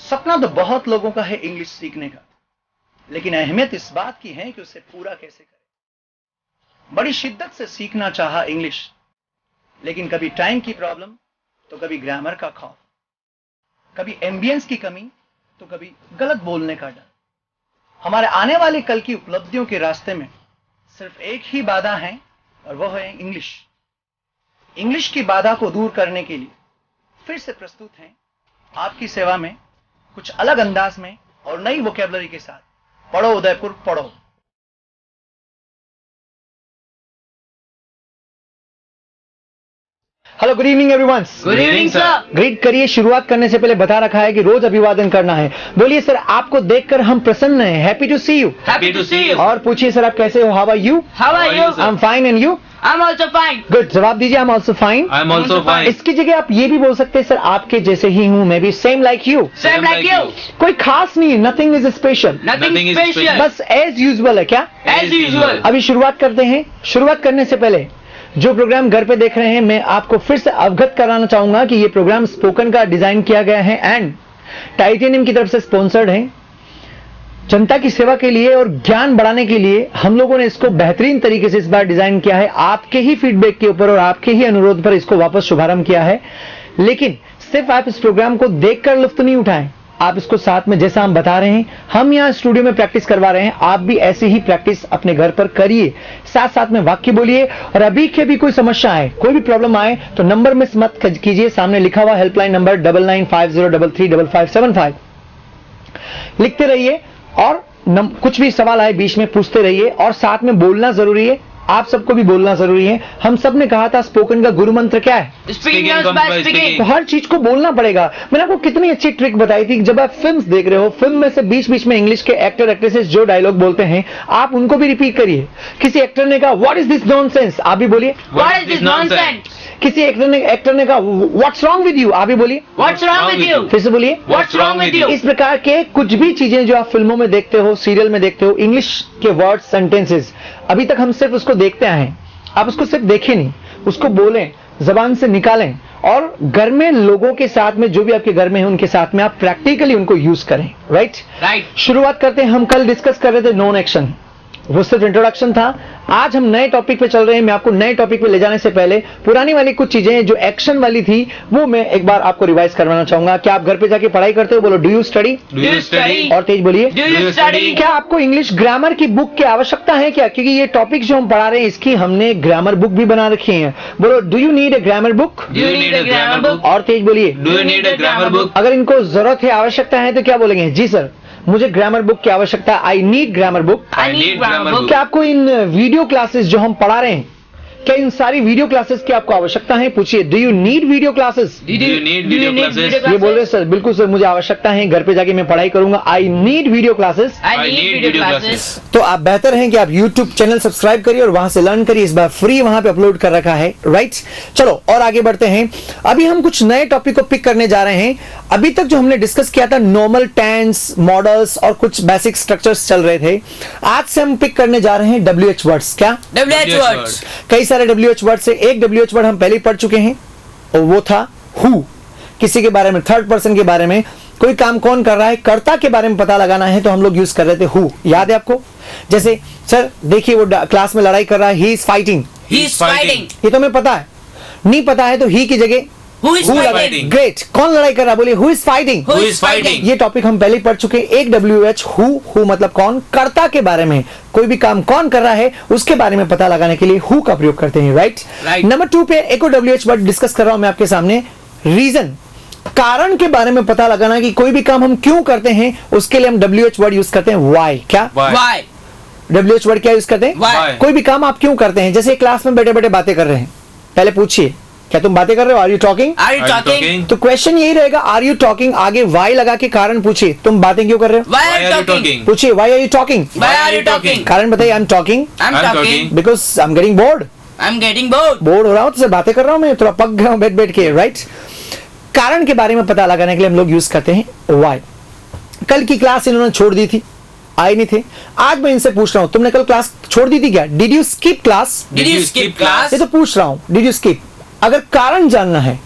सपना तो बहुत लोगों का है इंग्लिश सीखने का, लेकिन अहमियत इस बात की है कि उसे पूरा कैसे करें। बड़ी शिद्दत से सीखना चाहा इंग्लिश, लेकिन कभी टाइम की प्रॉब्लम तो कभी ग्रामर का खौफ, कभी एम्बियंस की कमी तो कभी गलत बोलने का डर। हमारे आने वाले कल की उपलब्धियों के रास्ते में सिर्फ एक ही बाधा है और वह है इंग्लिश। इंग्लिश की बाधा को दूर करने के लिए फिर से प्रस्तुत हैं आपकी सेवा में कुछ अलग अंदाज में और नई वोकैबुलरी के साथ पढ़ो उदयपुर पढ़ो। Hello, good evening everyone. Good evening sir. Greet करिए। शुरुआत करने से पहले बता रखा है कि रोज अभिवादन करना है। बोलिए सर, आपको देखकर हम प्रसन्न हैं। Happy to see you. Happy to see you. और पूछिए सर, आप कैसे हो? How are you? How are you? I am fine and you? I am also fine. Good. जवाब दीजिए। I am also fine. I am also fine. इसकी जगह आप ये भी बोल सकते हैं सर, आपके जैसे ही हूं मैं भी, same like you. Same like you. कोई खास नहीं, nothing is special, nothing special, बस एज यूजुअल है। क्या एज यूजुअल। अभी शुरुआत करते हैं। शुरुआत करने से पहले जो प्रोग्राम घर पे देख रहे हैं, मैं आपको फिर से अवगत कराना चाहूंगा कि ये प्रोग्राम स्पोकन का डिजाइन किया गया है एंड टाइटेनियम की तरफ से स्पॉन्सर्ड है। जनता की सेवा के लिए और ज्ञान बढ़ाने के लिए हम लोगों ने इसको बेहतरीन तरीके से इस बार डिजाइन किया है। आपके ही फीडबैक के ऊपर और आपके ही अनुरोध पर इसको वापस शुभारंभ किया है। लेकिन सिर्फ आप इस प्रोग्राम को देखकर लुत्फ नहीं उठाएं, आप इसको साथ में, जैसा हम बता रहे हैं, हम यहाँ स्टूडियो में प्रैक्टिस करवा रहे हैं, आप भी ऐसे ही प्रैक्टिस अपने घर पर करिए। साथ साथ में वाक्य बोलिए। और अभी के भी कोई समस्या आए, कोई भी प्रॉब्लम आए तो नंबर मिस मत कीजिए। सामने लिखा हुआ हेल्पलाइन नंबर 9950335575 लिखते रहिए और कुछ भी सवाल आए बीच में पूछते रहिए। और साथ में बोलना जरूरी है, आप सबको भी बोलना जरूरी है। हम सब ने कहा था स्पोकन का गुरु मंत्र क्या है? स्पीकिंग। तो हर चीज को बोलना पड़ेगा। मैंने आपको कितनी अच्छी ट्रिक बताई थी। जब आप फिल्म्स देख रहे हो, फिल्म में से बीच बीच में इंग्लिश के एक्टर एक्ट्रेसेस जो डायलॉग बोलते हैं, आप उनको भी रिपीट करिए। किसी एक्टर ने कहा व्हाट इज दिस नॉनसेंस, आप भी बोलिए व्हाट इज दिस नॉनसेंस। किसी एक्टर ने कहा व्हाट्स रॉन्ग विद यू, आप भी बोलिए व्हाट्स रॉन्ग विद यू। फिर से बोलिए व्हाट्स रॉन्ग विद यू। इस प्रकार के कुछ भी चीजें जो आप फिल्मों में देखते हो, सीरियल में देखते हो, इंग्लिश के वर्ड सेंटेंसेस, अभी तक हम सिर्फ उसको देखते आए हैं। आप उसको सिर्फ देखें नहीं, उसको बोलें, जबान से निकालें और घर में लोगों के साथ में, जो भी आपके घर में है उनके साथ में आप प्रैक्टिकली उनको यूज करें। राइट। शुरुआत करते हैं। हम कल डिस्कस कर रहे थे नॉन एक्शन, वो सिर्फ इंट्रोडक्शन था। आज हम नए टॉपिक पे चल रहे हैं। मैं आपको नए टॉपिक पे ले जाने से पहले पुरानी वाली कुछ चीजें जो एक्शन वाली थी वो मैं एक बार आपको रिवाइज करवाना चाहूंगा। क्या आप घर पे जाके पढ़ाई करते हो? बोलो do you study? Do you study? और तेज बोलिए डू यू स्टडी? क्या आपको इंग्लिश ग्रामर की बुक की आवश्यकता है क्या? क्योंकि ये टॉपिक जो हम पढ़ा रहे हैं इसकी हमने ग्रामर बुक भी बना रखी है। बोलो do you need a grammar book? Do you need a grammar book? और तेज बोलिए do you need a grammar book? अगर इनको जरूरत है, आवश्यकता है तो क्या बोलेंगे? जी सर, मुझे ग्रामर बुक की आवश्यकता है। I need grammar book. I need grammar book. क्या आपको इन वीडियो क्लासेस जो हम पढ़ा रहे हैं, क्या इन सारी वीडियो क्लासेस की आपको आवश्यकता है? पूछिए do you need video classes? Do you need video classes? ये बोल रहे सर, बिल्कुल सर, मुझे आवश्यकता है, घर पे जाके मैं पढ़ाई करूंगा। I need video classes. I need video classes. तो आप बेहतर हैं कि आप YouTube चैनल सब्सक्राइब करिए और वहां से लर्न करिए। इस बार फ्री वहां पे अपलोड कर रखा है। राइट, चलो और आगे बढ़ते हैं। अभी हम कुछ नए टॉपिक को पिक करने जा रहे हैं। अभी तक जो हमने डिस्कस किया था नॉर्मल टेंस, मॉडल्स और कुछ बेसिक स्ट्रक्चर्स चल रहे थे। आज से हम पिक करने जा रहे हैं WH वर्ड्स। क्या WH वर्ड्स? कई सारे WH वर्ड से एक WH वर्ड हम पहले ही पढ़ चुके हैं और वो था हु। किसी के बारे में, थर्ड पर्सन के बारे में, कोई काम कौन कर रहा है, कर्ता के बारे में पता लगाना है तो हम लोग यूज कर रहे थे हु। याद है आपको? जैसे सर देखिए वो क्लास में लड़ाई कर रहा है, he is fighting. He is fighting. ये तो हमें पता है। नहीं पता है तो ही की जगह हु इज फाइटिंग। ग्रेट। कौन लड़ाई कर रहा है? बोलिए who is fighting. Who is fighting. ये टॉपिक हम पहले ही पढ़ चुके हैं। एक WH हु मतलब कौन, कर्ता के बारे में, कोई भी काम कौन कर रहा है उसके बारे में पता लगाने के लिए हु का प्रयोग करते हैं। राइट। नंबर 2 पे एक और WH वर्ड डिस्कस कर रहा हूं मैं आपके सामने, रीजन। कारण के बारे में पता लगाना कि कोई भी काम हम क्यों करते हैं, उसके लिए हम WH वर्ड यूज करते हैं व्हाई। क्या व्हाई? WH वर्ड क्या यूज करते हैं? Why? कोई भी काम आप क्यों करते हैं? जैसे क्लास में बैठे बैठे बातें कर रहे हैं, पहले पूछिए क्या तुम बातें कर रहे हो? Are you talking? Are you talking? तो क्वेश्चन यही रहेगा, आर यू टॉकिंग, आगे वाई लगा के कारण पूछिए, तुम बातें क्यों कर रहे हो? Why are you talking? पूछिए why are you talking? Why are you talking? कारण बताइए। I am talking I am talking because I am getting bored. I am getting bored. Bored हो रहा हूं तो बातें कर रहा हूं, मैं थोड़ा पक गया हूं बैठ बैठ के। राइट। कारण के बारे में पता लगाने के लिए हम लोग यूज करते हैं वाई। कल की क्लास इन्होंने छोड़ दी थी, आए नहीं थे। आज मैं इनसे पूछ रहा हूं, तुमने कल क्लास छोड़ दी थी क्या? Did you skip class? Did you skip class? ये तो पूछ रहा हूं, डिड यू स्किप। अगर कारण जानना है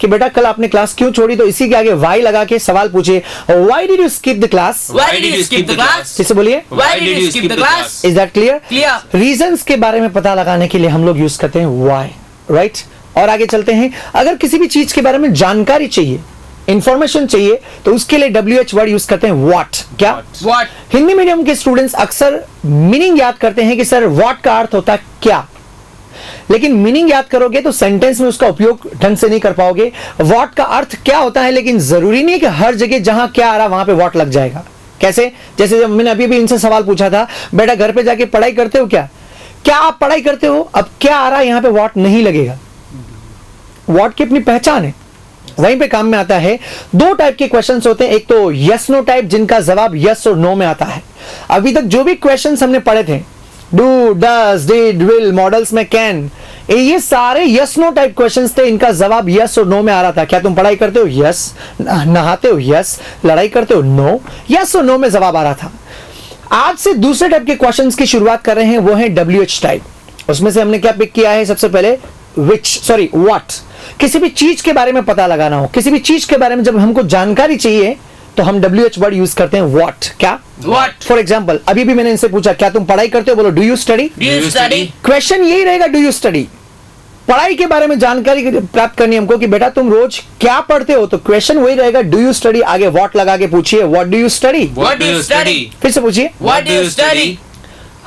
कि बेटा कल आपने क्लास क्यों छोड़ी, तो इसी के आगे वाई लगा के सवाल पूछिए, why did you skip the class? Why did you skip the class? किससे बोलिए? Why did you skip the class? Is that clear? Clear. Reasons के बारे में पता लगाने के लिए हम लोग यूज करते हैं व्हाई, राइट? और आगे चलते हैं, अगर किसी भी चीज के बारे में जानकारी चाहिए, इंफॉर्मेशन चाहिए, तो उसके लिए WH वर्ड यूज करते हैं व्हाट। क्या? What? हिंदी मीडियम के स्टूडेंट्स अक्सर मीनिंग याद करते हैं कि सर व्हाट का अर्थ होता है क्या, लेकिन मीनिंग याद करोगे तो सेंटेंस में उसका उपयोग ढंग से नहीं कर पाओगे। व्हाट का अर्थ क्या होता है, लेकिन जरूरी नहीं कि हर जगह जहां क्या आ रहा वहां पे व्हाट लग जाएगा। कैसे? जैसे जब मैंने अभी भी इनसे सवाल पूछा था, बेटा घर पे जाके पढ़ाई करते हो क्या? क्या आप पढ़ाई करते हो? अब क्या आ रहा है यहां पे व्हाट नहीं लगेगा। व्हाट की अपनी पहचान है, वहीं पे काम में आता है। दो टाइप के क्वेश्चंस होते हैं, एक तो यस नो टाइप जिनका जवाब यस और नो में आता है। अभी तक जो भी क्वेश्चंस हमने पढ़े थे, do, does, did, will, models में कैन, ये सारे यस नो टाइप क्वेश्चंस थे, इनका जवाब यस और नो में आ रहा था। क्या तुम पढ़ाई करते हो? यस। नहाते हो? यस। लड़ाई करते हो? नो। यस और नो में जवाब आ रहा था। आज से दूसरे टाइप के क्वेश्चंस की शुरुआत कर रहे हैं, वो है WH टाइप। उसमें से हमने क्या पिक किया है? सबसे पहले व्हाट। किसी भी चीज के बारे में पता लगाना हो, किसी भी चीज के बारे में जब हमको जानकारी चाहिए तो हम WH वर्ड यूज करते हैं व्हाट। क्या? What? फॉर एग्जाम्पल, अभी भी मैंने इनसे पूछा क्या तुम पढ़ाई करते हो? बोलो do you study. Do you study? Question यही रहेगा, डू यू स्टडी। पढ़ाई के बारे में जानकारी प्राप्त करनी हमको कि बेटा तुम रोज क्या पढ़ते हो, तो क्वेश्चन वही रहेगा, डू यू स्टडी। आगे व्हाट लगा के पूछिए, what do you study. What do you study? फिर से पूछिए। What do you study?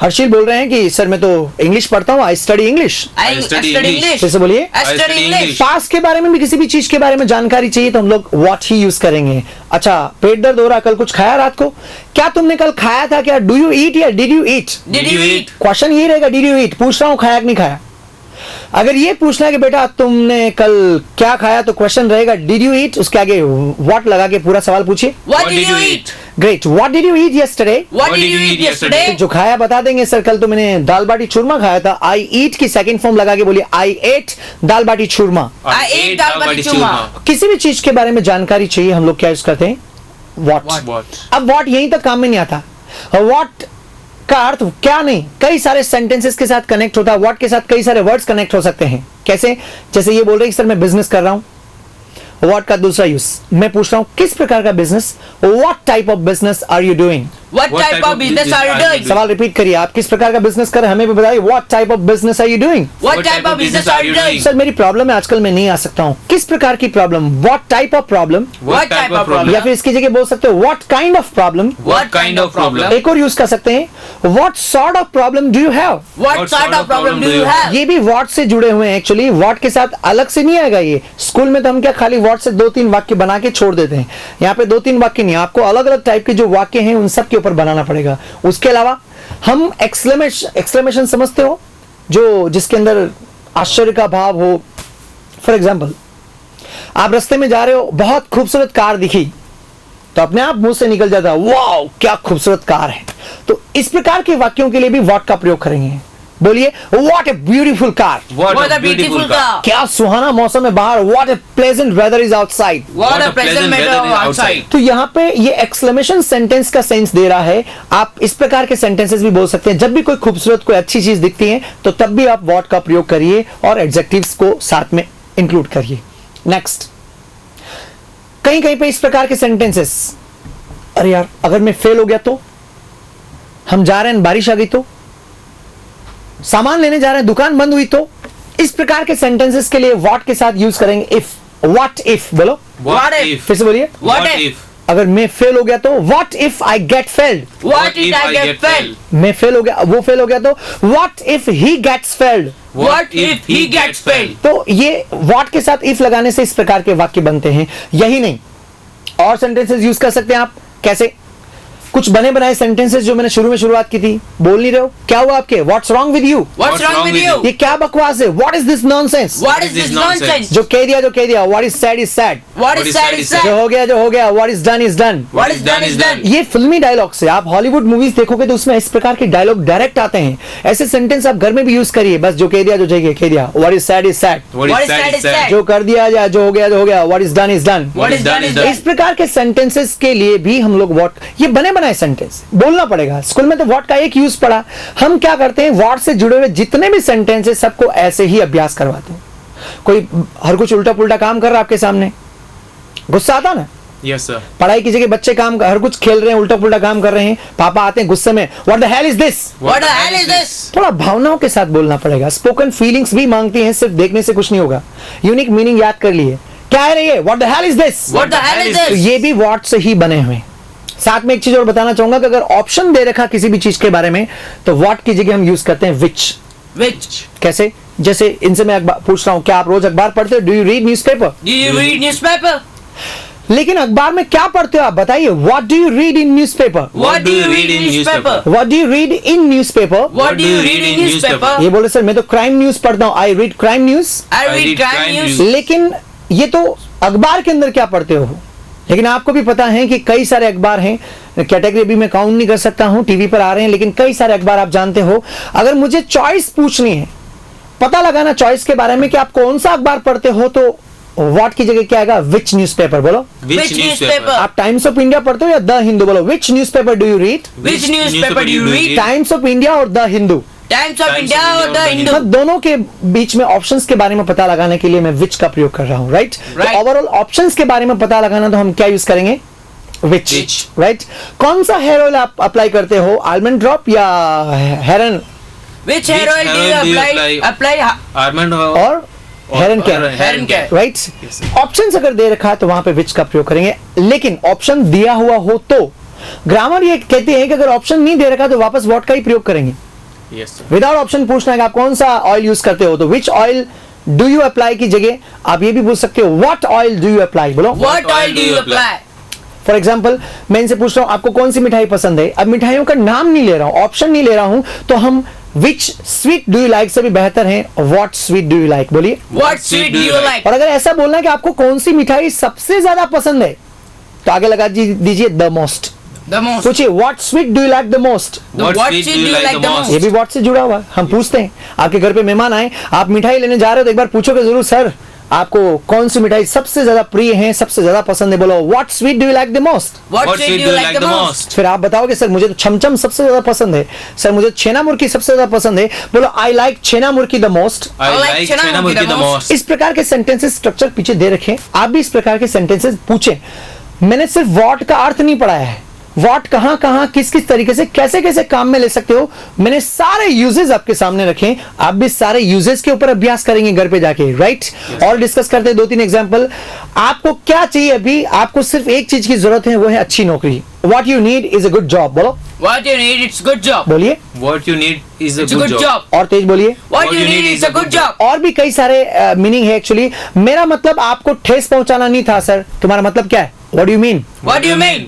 Harsil बोल रहे हैं कि सर मैं तो इंग्लिश पढ़ता हूँ, I study English. I study English. फिर से बोलिए। I study English. पास के बारे में भी, किसी भी चीज के बारे में जानकारी चाहिए तो हम लोग व्हाट ही यूज करेंगे। अच्छा, पेट दर्द हो रहा, कल कुछ खाया रात को? क्या तुमने कल खाया था? क्या डू यू ईट या did you eat? Did you eat? Question ये रहेगा, डिड यू ईट। पूछ रहा हूं खाया कि नहीं खाया। अगर ये पूछना है कि बेटा तुमने कल क्या खाया, तो क्वेश्चन रहेगा डिड यू ईट, उसके आगे व्हाट लगा के पूरा सवाल पूछिए। What did you eat? Great. What did you eat yesterday? What did you eat yesterday? जो खाया बता देंगे, सर कल तो मैंने दाल बाटी चूरमा खाया था। आई ईट की सेकंड फॉर्म लगा के बोलिए, I ate dal bati churma. I ate dal bati churma. किसी भी चीज के बारे में जानकारी चाहिए हम लोग क्या यूज करते हैं? व्हाट। What? अब व्हाट यहीं तक काम में नहीं आता। व्हाट का अर्थ क्या नहीं, कई सारे सेंटेंसेस के साथ कनेक्ट होता है। व्हाट के साथ कई सारे वर्ड्स कनेक्ट हो सकते हैं। कैसे? जैसे ये बोल रहे हैं सर मैं बिजनेस कर रहा हूं, व्हाट का दूसरा यूज। मैं पूछ रहा हूं किस प्रकार का business, what type of business are you doing. What type of business are you doing? सवाल रिपीट करिए, आप किस प्रकार का बिजनेस कर रहे हैं, हमें भी बताइए। What type of business are you doing. What type of business are you doing? Sir मेरी प्रॉब्लम है, आजकल मैं नहीं आ सकता हूं। किस प्रकार की problem, what type of problem. What type of problem? या फिर इसकी जगह बोल सकते हो what kind of problem. What kind of problem? एक और यूज कर सकते हैं, what sort of problem do you have. What sort of problem do you have? ये भी व्हाट से जुड़े हुए हैं एक्चुअली, व्हाट के साथ अलग से नहीं आएगा ये। स्कूल में तो हम क्या खाली व्हाट से 2-3 वाक्य बना के छोड़ देते हैं, यहाँ पे 2-3 वाक्य नहीं, आपको अलग अलग टाइप के जो वाक्य हैं उन सब के ऊपर बनाना पड़ेगा। उसके अलावा हम एक्सक्लेमेशन समझते हो, जो जिसके अंदर आश्चर्य का भाव हो। फॉर एग्जाम्पल, आप रास्ते में जा रहे हो, बहुत खूबसूरत कार दिखी तो अपने आप मुंह से निकल जाता है वाओ क्या खूबसूरत कार है। तो इस प्रकार के वाक्यों के लिए भी व्हाट का प्रयोग करेंगे। बोलिए what a beautiful car. What a beautiful car. क्या सुहाना मौसम है बाहर। What a pleasant weather is outside. What a pleasant weather outside. तो यहाँ पे ये एक्सक्लेमेशन सेंटेंस का सेंस दे रहा है। आप इस प्रकार के सेंटेंसेस भी बोल सकते हैं। जब भी कोई खूबसूरत कोई अच्छी चीज दिखती है तो तब भी आप व्हाट का प्रयोग करिए और एडजेक्टिव्स को साथ में इंक्लूड करिए। नेक्स्ट, कहीं कहीं पे इस प्रकार के सेंटेंसेस, अरे यार अगर मैं फेल हो गया तो, हम जा रहे हैं बारिश आ गई तो, सामान लेने जा रहे हैं दुकान बंद हुई तो, इस प्रकार के सेंटेंसेस के लिए व्हाट के साथ यूज करेंगे इफ। व्हाट इफ बोलो। What if? फिर से बोलिए। What if? अगर मैं फेल हो गया तो what if I get failed. What if I get failed? मैं फेल हो गया, वो फेल हो गया तो what if he gets failed. What if he gets failed? तो ये व्हाट के साथ इफ लगाने से इस प्रकार के वाक्य बनते हैं। यही नहीं, और सेंटेंसेस यूज कर सकते हैं आप। कैसे? कुछ बने बनाए सेंटेंसेस जो मैंने शुरू में शुरुआत की थी, बोल नहीं रहे हो, क्या हुआ आपके? What's wrong with you. What's wrong with you? ये क्या बकवास है? What is this nonsense. What is this nonsense? जो कह दिया, what is sad is sad. What is sad is sad. जो हो गया, what is done is done. What is done is done. ये फिल्मी डायलॉग से, आप हॉलीवुड मूवीज देखोगे तो उसमें इस प्रकार के डायलॉग डायरेक्ट आते हैं। ऐसे सेंटेंस आप घर में भी यूज करिए। बस जो कह दिया, what is sad is sad. What is sad is sad. जो कर दिया जाए, जो हो गया, what is done is done. What is done is done. इस प्रकार के सेंटेंसेस के लिए भी हम लोग व्हाट, ये बने बनाए सेंटेंस बोलना पड़ेगा। स्कूल में तो व्हाट का एक यूज पढ़ा। हम क्या करते हैं, व्हाट से जुड़े हुए जितने भी सेंटेंस है सबको ऐसे ही अभ्यास करवाते हैं। कोई हर कुछ उल्टा पुल्टा काम कर रहा है आपके सामने, गुस्सा आता ना। Yes, sir. पढ़ाई की जगह बच्चे काम हर कुछ खेल रहे हैं, उल्टा पुल्टा काम कर रहे हैं, पापा आते हैं गुस्से में, what the hell is this. What the hell is this? थोड़ा भावनाओं के साथ बोलना पड़ेगा। स्पोकन फीलिंग्स भी मांगती हैं, सिर्फ देखने से कुछ नहीं होगा। यूनिक मीनिंग याद कर लिए, क्या है ये, what the hell is this. What the hell is तो this? ये भी वर्ड से ही बने हुए। साथ में एक चीज और बताना चाहूंगा कि अगर ऑप्शन दे रखा किसी भी चीज के बारे में तो व्हाट की जगह हम यूज करते हैं विच। Which? कैसे? जैसे इनसे मैं पूछ रहा हूं, क्या आप रोज अखबार पढ़ते हो? Do you read newspaper? Do you read newspaper? लेकिन अखबार में क्या पढ़ते हो आप बताइए? What do you read in newspaper? What do you read in newspaper? What do you read in newspaper? What do you read in newspaper? ये बोले सर मैं तो क्राइम न्यूज पढ़ता हूँ, I read crime news. I read crime news. लेकिन ये तो अखबार के अंदर क्या पढ़ते हो? लेकिन आपको भी पता है कि कई सारे अखबार हैं, कैटेगरी भी मैं काउंट नहीं कर सकता हूं, टीवी पर आ रहे हैं, लेकिन कई सारे अखबार आप जानते हो। अगर मुझे चॉइस पूछनी है, पता लगाना चॉइस के बारे में कि आप कौन सा अखबार पढ़ते हो, तो व्हाट की जगह क्या आएगा? Which newspaper. बोलो Which newspaper? आप टाइम्स ऑफ इंडिया पढ़ते हो या द हिंदू? बोलो which newspaper do you read? Which newspaper do you read? Times of India और The Hindu, Times of India or the Hindu? मैं दोनों के बीच में ऑप्शंस के बारे में पता लगाने के लिए मैं विच का प्रयोग कर रहा हूं, राइट? Right. तो ओवरऑल ऑप्शंस के बारे में पता लगाना तो हम क्या यूज करेंगे? विच, Which. राइट? कौन सा हेयर ऑयल आप अप्लाई करते हो? आलमंड ड्रॉप या हेरन Which hair oil do you apply? Almond और हेरन क्या? Heron care. Right? Yes. Options अगर दे रखा है तो वहां पे विच का प्रयोग करेंगे, लेकिन ऑप्शन दिया हुआ हो तो ग्रामर ये कहते हैं कि अगर ऑप्शन नहीं दे रखा तो वापस व्हाट का ही प्रयोग करेंगे। Yes, sir. विदाउट ऑप्शन पूछना है कि आप कौन सा ऑयल यूज करते हो, तो विच ऑयल डू यू अप्लाई की जगह आप ये भी पूछ सकते हो what oil do you apply. बोलो What oil do you apply? For example मैं इनसे पूछ रहा हूं आपको कौन सी मिठाई पसंद है, अब मिठाइयों का नाम नहीं ले रहा हूं, ऑप्शन नहीं ले रहा हूं, तो हम विच स्वीट डू यू लाइक से भी बेहतर है what sweet do you like. बोलिए। What sweet do you like? और अगर ऐसा बोलना है कि आपको कौन सी मिठाई सबसे ज्यादा पसंद है तो आगे लगा दीजिए द मोस्ट। The most. सोचिए what sweet do you like the most. What What sweet sweet do you like the most? ये भी व्हाट से जुड़ा हुआ है। हम पूछते हैं, आपके घर पे मेहमान आए, आप मिठाई लेने जा रहे हो तो एक बार पूछोगे जरूर, सर आपको कौन सी मिठाई सबसे ज्यादा प्रिय है, सबसे ज्यादा पसंद है? बोलो what sweet do you like the most. What sweet do you like the most? फिर आप बताओगे सर मुझे तो छमछम सबसे ज्यादा पसंद है, सर मुझे छेना मुर्की सबसे ज्यादा पसंद है। बोलो I like chena murki the most. I like chena murki the most. इस प्रकार के सेंटेंसेस स्ट्रक्चर पीछे दे रखें, आप भी इस प्रकार के सेंटेंसेस पूछें। मैंने सिर्फ व्हाट का अर्थ नहीं पढ़ाया है, व्हाट कहां कहां किस किस तरीके से कैसे कैसे काम में ले सकते हो, मैंने सारे यूजेस आपके सामने रखे। आप भी सारे यूजेस के ऊपर अभ्यास करेंगे घर पे जाके, राइट? और डिस्कस करते हैं 2-3 एग्जांपल। आपको क्या चाहिए अभी? आपको सिर्फ एक चीज की जरूरत है, वो है अच्छी नौकरी। What you need is a good job. बोलो What you need, it's good job. बोलिए What you need is a It's a good good job. job. और तेज बोलिए। What you need is a good job. और भी कई सारे meaning है actually. मेरा मतलब आपको ठेस पहुंचाना नहीं था सर, तुम्हारा मतलब क्या है? What do you mean? What do you mean?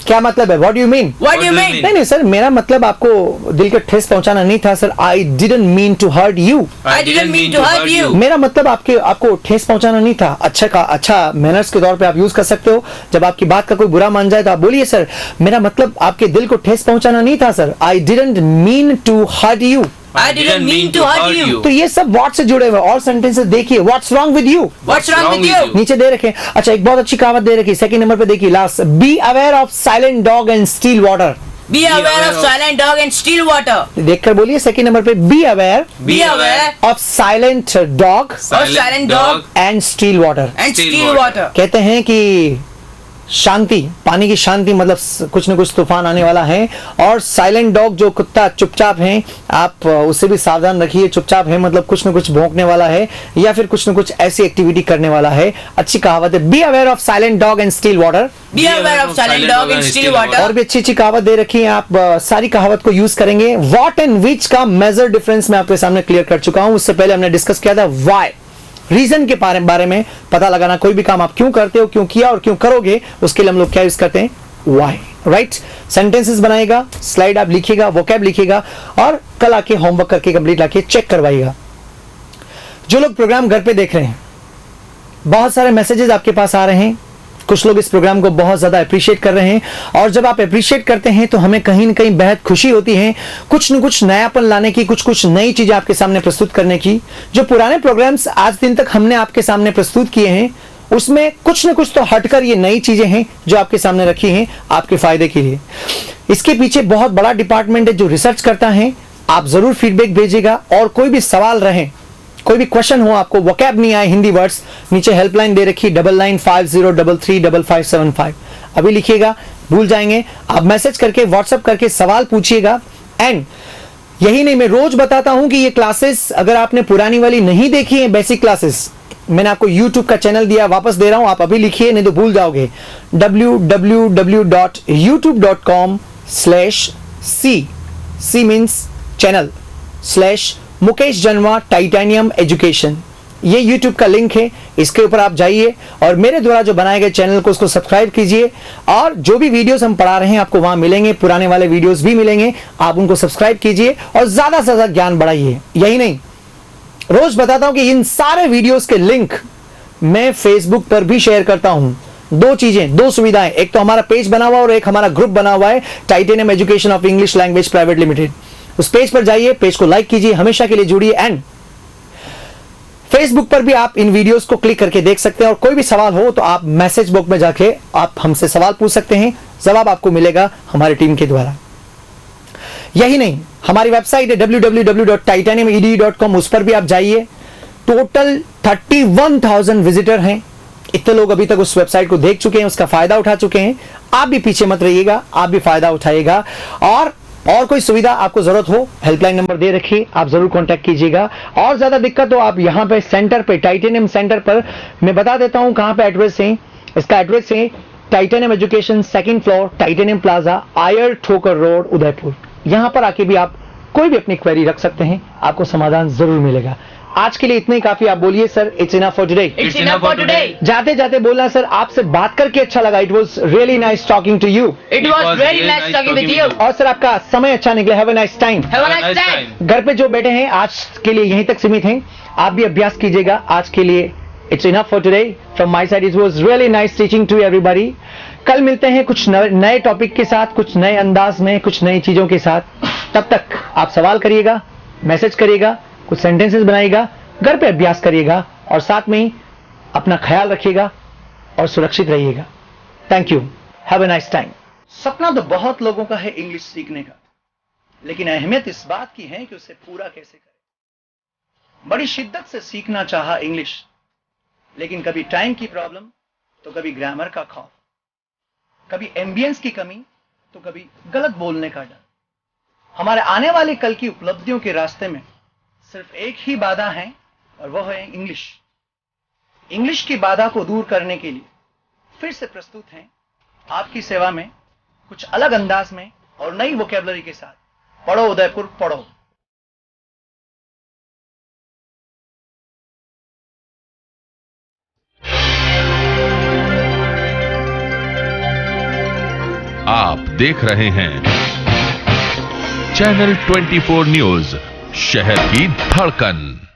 क्या मतलब है? What do you mean? What do you do you mean? mean? नहीं नहीं सर, मेरा मतलब आपको दिल को ठेस पहुंचाना नहीं था sir. I didn't mean to hurt you. I didn't mean to hurt you. मेरा मतलब आपको ठेस पहुंचाना नहीं था। अच्छा मैनर्स के तौर पे आप यूज कर सकते हो। जब आपकी बात का कोई बुरा मान जाए तो आप बोलिए सर मेरा मतलब आपके दिल को ठेस पहुंचाना नहीं था sir. I didn't mean to hurt you. I didn't mean to hurt you. तो ये सब व्हाट से जुड़े हुए और सेंटेंसेस देखिए। What's wrong with you, What's wrong with you? नीचे दे रखे। अच्छा एक बहुत अच्छी कहावत दे रखी, सेकंड नंबर पे देखिए last, be aware of silent dog and still water. Be aware of silent dog and still water. देखकर बोलिए सेकंड नंबर पे, be aware Be aware of silent dog of silent dog and still water. and Still still water. water. कहते हैं कि शांति, पानी की शांति मतलब कुछ न कुछ तूफान आने वाला है। और साइलेंट डॉग जो कुत्ता चुपचाप है, आप उससे भी सावधान रखिए। चुपचाप है मतलब कुछ न कुछ भौंकने वाला है या फिर कुछ न कुछ ऐसी एक्टिविटी करने वाला है। अच्छी कहावत है, be aware of silent dog and still water. Be aware of silent dog and still water. और भी अच्छी अच्छी कहावत दे रखी है, आप सारी कहावत को यूज करेंगे। व्हाट एंड विच का मेजर डिफरेंस मैं आपके सामने क्लियर कर चुका हूं। उससे पहले हमने डिस्कस किया था व्हाई, रीजन के बारे में पता लगाना। कोई भी काम आप क्यों करते हो, क्यों किया और क्यों करोगे, उसके लिए हम लोग क्या यूज करते हैं? Why, right? सेंटेंसेस बनाएगा, स्लाइड आप लिखिएगा, वोकैब लिखिएगा और कल आके होमवर्क करके कंप्लीट लाके चेक करवाइएगा। जो लोग प्रोग्राम घर पे देख रहे हैं, बहुत सारे मैसेजेस आपके पास आ रहे हैं। कुछ लोग इस प्रोग्राम को बहुत ज्यादा अप्रिशिएट कर रहे हैं और जब आप अप्रिशिएट करते हैं तो हमें कहीं न कहीं बेहद खुशी होती है कुछ न कुछ नयापन लाने की, कुछ नई चीजें आपके सामने प्रस्तुत करने की। जो पुराने प्रोग्राम्स आज दिन तक हमने आपके सामने प्रस्तुत किए हैं उसमें कुछ न कुछ तो हटकर ये नई चीजें हैं जो आपके सामने रखी हैं आपके फायदे के लिए। इसके पीछे बहुत बड़ा डिपार्टमेंट है जो रिसर्च करता है। आप जरूर फीडबैक भेजिएगा और कोई भी सवाल रहे, कोई भी क्वेश्चन हो, आपको वोकैब नहीं आए हिंदी वर्ड्स, नीचे हेल्पलाइन दे रखी 9950335575, अभी लिखिएगा, भूल जाएंगे। आप मैसेज करके व्हाट्सएप करके सवाल पूछिएगा। एंड यही नहीं, मैं रोज बताता हूं कि ये क्लासेस अगर आपने पुरानी वाली नहीं देखी है, बेसिक क्लासेस, मैंने आपको YouTube का चैनल दिया, वापस दे रहा हूं, आप अभी लिखिए नहीं तो भूल जाओगे। www.youtube.com/c मीन्स चैनल /मुकेश जन्वा टाइटेनियम एजुकेशन, ये YouTube का लिंक है, इसके ऊपर आप जाइए और मेरे द्वारा जो बनाए गए चैनल को उसको सब्सक्राइब कीजिए। और जो भी वीडियोस हम पढ़ा रहे हैं आपको वहां मिलेंगे, पुराने वाले वीडियोस भी मिलेंगे, आप उनको सब्सक्राइब कीजिए और ज्यादा से ज्यादा ज्ञान बढ़ाइए। यही नहीं, रोज बताता हूं कि इन सारे वीडियोस के लिंक मैं फेसबुक पर भी शेयर करता हूं। दो चीजें, दो सुविधाएं, एक तो हमारा पेज बना हुआ और एक हमारा ग्रुप बना हुआ है, Titanium education of English language private limited. उस पेज पर जाइए, पेज को लाइक कीजिए, हमेशा के लिए जुड़िए। एंड फेसबुक पर भी आप इन वीडियोस को क्लिक करके देख सकते हैं और कोई भी सवाल हो तो आप मैसेज बॉक्स में जाके आप हमसे सवाल पूछ सकते हैं, जवाब आपको मिलेगा हमारी टीम के द्वारा। यही नहीं, हमारी वेबसाइट है www.titaniumedu.com, उस पर भी आप जाइए। टोटल 31,000 विजिटर हैं, इतने लोग अभी तक उस वेबसाइट को देख चुके हैं, उसका फायदा उठा चुके हैं। आप भी पीछे मत रहिएगा, आप भी फायदा उठाइएगा। और कोई सुविधा आपको जरूरत हो, हेल्पलाइन नंबर दे रखिए, आप जरूर कांटेक्ट कीजिएगा। और ज्यादा दिक्कत हो आप यहाँ पे सेंटर पे, टाइटेनियम सेंटर पर, मैं बता देता हूँ कहाँ पे एड्रेस है। इसका एड्रेस है Titanium Education, 2nd floor, Titanium Plaza, आयर ठोकर रोड, उदयपुर। यहां पर आके भी आप कोई भी अपनी क्वेरी रख सकते हैं, आपको समाधान जरूर मिलेगा। आज के लिए इतना ही काफी। आप बोलिए sir, it's enough for today. It's enough for today. जाते जाते बोलना सर, आपसे बात करके अच्छा लगा, it was really nice talking to you. It was very nice talking with you. और सर आपका समय अच्छा निकले, have a nice time. Have a nice time. घर पे जो बैठे हैं आज के लिए यहीं तक सीमित हैं, आप भी अभ्यास कीजिएगा। आज के लिए it's enough for today from my side. It was really nice teaching to everybody. कल मिलते हैं कुछ नए टॉपिक के साथ, कुछ नए अंदाज में, कुछ नई चीजों के साथ। तब तक आप सवाल करिएगा, मैसेज करिएगा, कुछ सेंटेंसेस बनाइएगा, घर पे अभ्यास करिएगा और साथ में ही अपना ख्याल रखिएगा और सुरक्षित रहिएगा। Thank you, have a nice time. सपना तो बहुत लोगों का है इंग्लिश सीखने का, लेकिन अहमियत इस बात की है कि उसे पूरा कैसे करें। बड़ी शिद्दत से सीखना चाहा इंग्लिश, लेकिन कभी टाइम की प्रॉब्लम तो कभी ग्रामर का खौफ, कभी एम्बियंस की कमी तो कभी गलत बोलने का डर। हमारे आने वाले कल की उपलब्धियों के रास्ते में सिर्फ एक ही बाधा है और वह है इंग्लिश। इंग्लिश की बाधा को दूर करने के लिए फिर से प्रस्तुत हैं आपकी सेवा में, कुछ अलग अंदाज में और नई वोकैबुलरी के साथ। पढ़ो उदयपुर, पढ़ो। आप देख रहे हैं चैनल 24 न्यूज, शहर की धड़कन।